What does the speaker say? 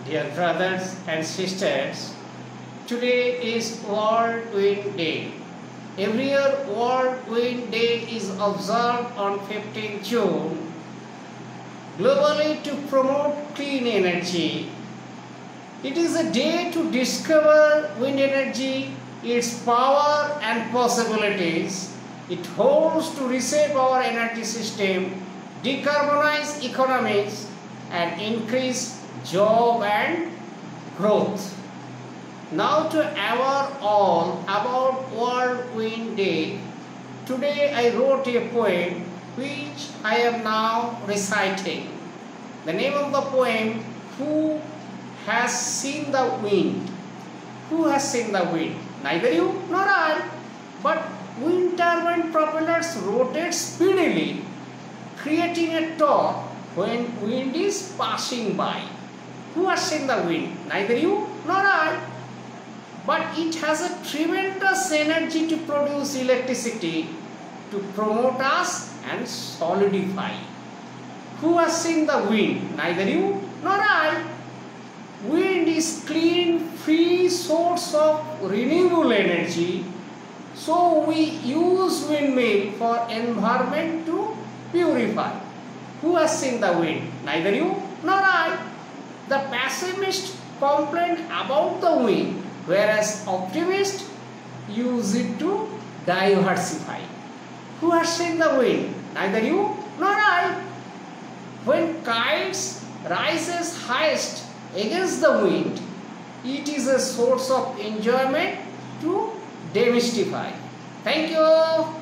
Dear brothers and sisters, today is World Wind Day. Every year World Wind Day is observed on 15 June globally to promote clean energy. It is a day to discover wind energy, its power and possibilities. It holds to reshape our energy system, decarbonize economies and increase job and growth. Now to aware all about World Wind Day, today I wrote a poem which I am now reciting. The name of the poem, Who Has Seen the Wind? Who has seen the wind? Neither you nor I. But wind turbine propellers rotate speedily, creating a torque when wind is passing by. Who has seen the wind? Neither you nor I. But it has a tremendous energy to produce electricity, to promote us and solidify. Who has seen the wind? Neither you nor I. Wind is clean, free source of renewable energy. So we use windmill for environment to purify. Who has seen the wind? Neither you nor I. The pessimist complain about the wind, whereas optimists use it to diversify. Who has seen the wind? Neither you nor I. When kites rises highest against the wind, it is a source of enjoyment to demystify. Thank you.